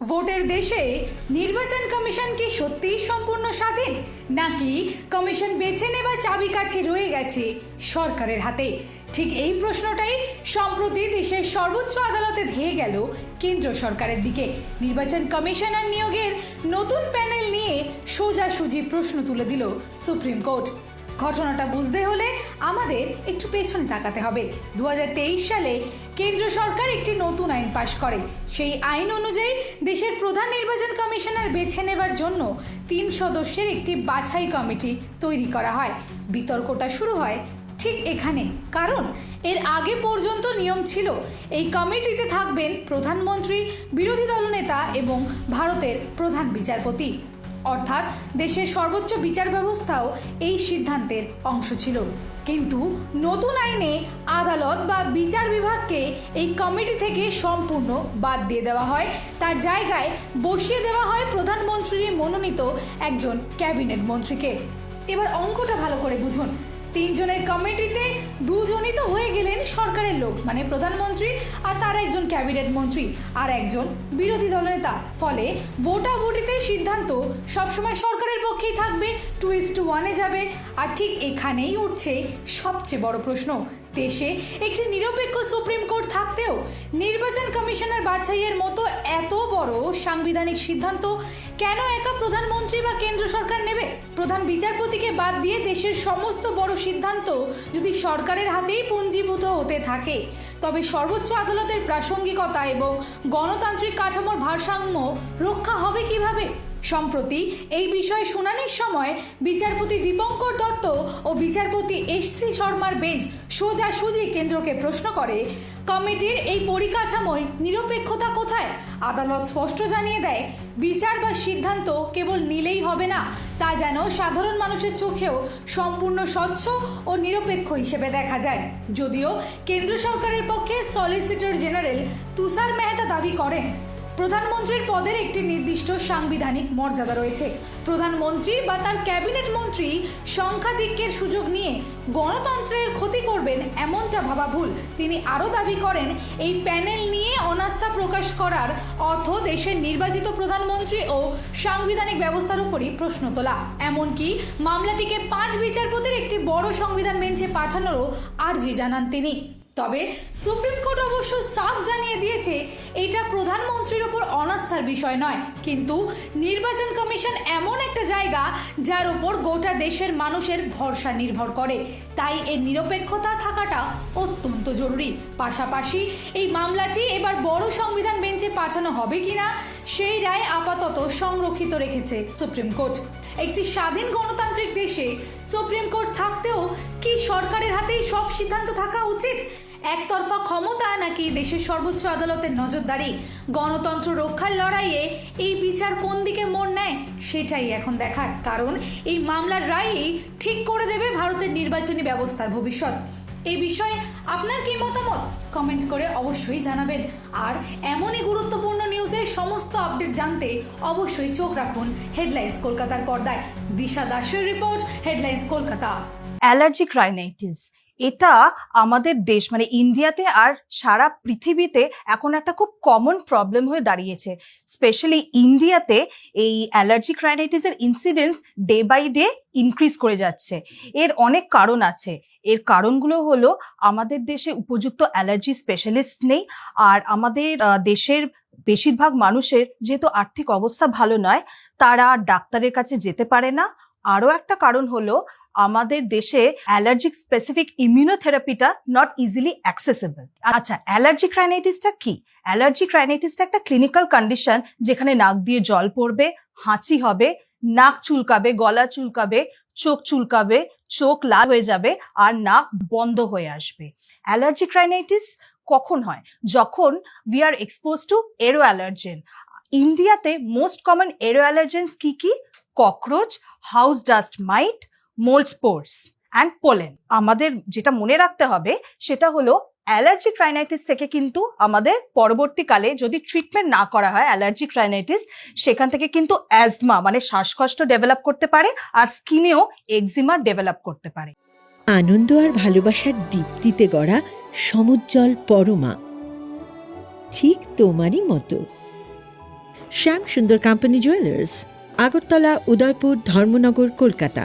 ভোটের দেশে নির্বাচন কমিশন কি সত্যিই সম্পূর্ণ স্বাধীন, নাকি কমিশন বেছে নেবার চাবিকাঠি রয়ে গেছে সরকারের হাতে? ঠিক এই প্রশ্নটাই সম্প্রতি দেশের সর্বোচ্চ আদালতে ধেয়ে গেল কেন্দ্র সরকারের দিকে। নির্বাচন কমিশনার নিয়োগের নতুন প্যানেল নিয়ে সোজাসুজি প্রশ্ন তুলে দিল সুপ্রিম কোর্ট। ঘটনাটা বুঝতে হলে আমাদের একটু পেছনে তাকাতে হবে। 2023 সালে কেন্দ্র সরকার একটি নতুন আইন পাশ করে। সেই আইন অনুযায়ী দেশের প্রধান নির্বাচন কমিশনার বেছে নেবার জন্য 3 সদস্যের একটি বাছাই কমিটি তৈরি করা হয়। বিতর্কটা শুরু হয় ঠিক এখানে, কারণ এর আগে পর্যন্ত নিয়ম ছিল এই কমিটিতে থাকবেন প্রধানমন্ত্রী, বিরোধী দলনেতা এবং ভারতের প্রধান বিচারপতি, অর্থাৎ দেশের সর্বোচ্চ বিচার ব্যবস্থাও এই সিদ্ধান্তের অংশ ছিল। কিন্তু নতুন আইনে আদালত বা বিচার বিভাগকে এই কমিটি থেকে সম্পূর্ণ বাদ দিয়ে দেওয়া হয়। তার জায়গায় বসিয়ে দেওয়া হয় প্রধানমন্ত্রীর মনোনীত একজন ক্যাবিনেট মন্ত্রীকে। এবার অঙ্কটা ভালো করে বুঝুন। 3 জনের কমিটিতে 2 জনই তো হয়ে গেলেন সরকারের লোক, মানে প্রধানমন্ত্রী আর তার একজন ক্যাবিনেট মন্ত্রী আর একজন বিরোধী দলনেতা। ফলে ভোটাভুটিতে সিদ্ধান্ত সবসময় সরকারের পক্ষেই থাকবে, 2:1 যাবে। আর ঠিক এখানেই উঠছে সবচেয়ে বড় প্রশ্ন। দেশে একটি নিরপেক্ষ সুপ্রিম কোর্ট থাকতেও নির্বাচন কমিশনার বাছাইয়ের মতো এত বড় সাংবিধানিক সিদ্ধান্ত কেন একা প্রধানমন্ত্রী বা কেন্দ্র সরকার নেবে? প্রধান বিচারপতিকে বাদ দিয়ে দেশের সমস্ত বড় সিদ্ধান্ত যদি সরকারের হাতেই পুঞ্জীভূত হতে থাকে, তবে সর্বোচ্চ আদালতের প্রাসঙ্গিকতা এবং গণতান্ত্রিক কাঠামোর ভারসাম্য রক্ষা হবে কিভাবে? সম্প্রতি এই বিষয়ে শুনানির সময় বিচারপতি দীপঙ্কর দত্ত ও বিচারপতি এস.সি. শর্মার বেঞ্চ সোজাসুজি কেন্দ্রকে প্রশ্ন করে, কমিটির এই পরিকাঠামোয় নিরপেক্ষতা কোথায়? আদালত স্পষ্ট জানিয়ে দেয়, বিচার বা সিদ্ধান্ত কেবল নিলেই হবে না, তা যেন সাধারণ মানুষের চোখেও সম্পূর্ণ স্বচ্ছ ও নিরপেক্ষ হিসেবে দেখা যায়। যদিও কেন্দ্র সরকারের পক্ষে সলিসিটর জেনারেল তুষার মেহতা দাবি করেন, প্রধানমন্ত্রীর পদের একটি নির্দিষ্ট সাংবিধানিক মর্যাদা রয়েছে। প্রধানমন্ত্রী বা তার ক্যাবিনেট মন্ত্রী সংখ্যাধিক্যের সুযোগ নিয়ে গণতন্ত্রের ক্ষতি করবেন এমনটা ভাবা ভুল। তিনি আরও দাবি করেন, এই প্যানেল নিয়ে অনাস্থা প্রকাশ করার অর্থ দেশের নির্বাচিত প্রধানমন্ত্রী ও সাংবিধানিক ব্যবস্থার উপরই প্রশ্ন তোলা। এমনকি মামলাটিকে 5 বিচারপতির একটি বড় সংবিধান বেঞ্চে পাঠানোরও আর্জি জানান তিনি। তবে সুপ্রিম কোর্ট অবশ্য সাফ জানিয়ে দিয়েছে, এটা প্রধানমন্ত্রীর উপর অনাস্থার বিষয় নয়, কিন্তু নির্বাচন কমিশন এমন একটা জায়গা যার উপর গোটা দেশের মানুষের ভরসা নির্ভর করে, তাই এর নিরপেক্ষতা থাকাটা অত্যন্ত জরুরি। পাশাপাশি এই মামলাটি এবার বড় সংবিধান বেঞ্চে পাঠানো হবে কিনা সেই রায় আপাতত সংরক্ষিত রেখেছে সুপ্রিম কোর্ট। একটি স্বাধীন গণতান্ত্রিক দেশে সুপ্রিম কোর্ট থাকতেও কি সরকারের হাতেই সব সিদ্ধান্ত থাকা উচিত? একতরফা ক্ষমতা নাকি দেশের সর্বোচ্চ আদালতের নজরদারি? গণতন্ত্র রক্ষার লড়াইয়ে এই বিচার কোন দিকে মোড় নেয় সেটাই এখন দেখার, কারণ এই মামলার রায়ই ঠিক করে দেবে ভারতের নির্বাচনী ব্যবস্থার ভবিষ্যৎ। এই বিষয়ে আপনার কি মতামত কমেন্ট করে অবশ্যই জানাবেন। আর এমনই গুরুত্বপূর্ণ নিউজের সমস্ত আপডেট জানতে অবশ্যই চোখ রাখুন হেডলাইন্স কলকাতার পর্দায়। দিশা দাসের report, headlines Kolkata. Allergic rhinitis, এটা আমাদের দেশ মানে ইন্ডিয়াতে আর সারা পৃথিবীতে এখন একটা খুব কমন প্রবলেম হয়ে দাঁড়িয়েছে। স্পেশালি ইন্ডিয়াতে এই অ্যালার্জিক রাইনাইটিসের incidence day by day increase করে যাচ্ছে। এর অনেক কারণ আছে। এর কারণগুলো হলো, আমাদের দেশে উপযুক্ত অ্যালার্জি স্পেশালিস্ট নেই, আর আমাদের দেশের বেশিরভাগ মানুষের যেহেতু আর্থিক অবস্থা ভালো নয়, তারা ডাক্তারের কাছে যেতে পারে না। আরও একটা কারণ হলো, আমাদের দেশে অ্যালার্জিক স্পেসিফিক ইমিউনোথেরাপিটা নট ইজিলি অ্যাক্সেসিবল। আচ্ছা, অ্যালার্জিক রাইনাইটিসটা কি? অ্যালার্জিক রাইনাইটিসটা একটা ক্লিনিক্যাল কন্ডিশন, যেখানে নাক দিয়ে জল পড়বে, হাঁচি হবে, নাক চুলকাবে, গলা চুলকাবে, চোখ চুলকাবে, চোখ লাল হয়ে যাবে আর নাক বন্ধ হয়ে আসবে। অ্যালার্জিক রাইনাইটিস কখন হয়? যখন we are expose to aero allergen. ইন্ডিয়াতে মোস্ট কমন এরো অ্যালার্জেন্স কি কি? Cockroach, house dust mite, mould spores and pollen. আমাদের যেটা মনে রাখতে হবে সেটা হলো, অ্যালার্জিক রাইনাইটিস থেকে কিন্তু আমাদের পরবর্তীকালে যদি ট্রিটমেন্ট না করা হয় অ্যালার্জিক রাইনাইটিস, সেখান থেকে কিন্তু অ্যাজমা মানে শ্বাসকষ্ট ডেভেলপ করতে পারে, আর স্কিনেও এক্সিমা ডেভেলপ করতে পারে। আনন্দ আর ভালোবাসার দীপ্তিতে গড়া সমুজ্জ্বল পরমা, ঠিক তোমারই মতো। শ্যাম সুন্দর কোম্পানি জুয়েলার্স, আগরতলা, উদয়পুর, ধর্মনগর, কলকাতা।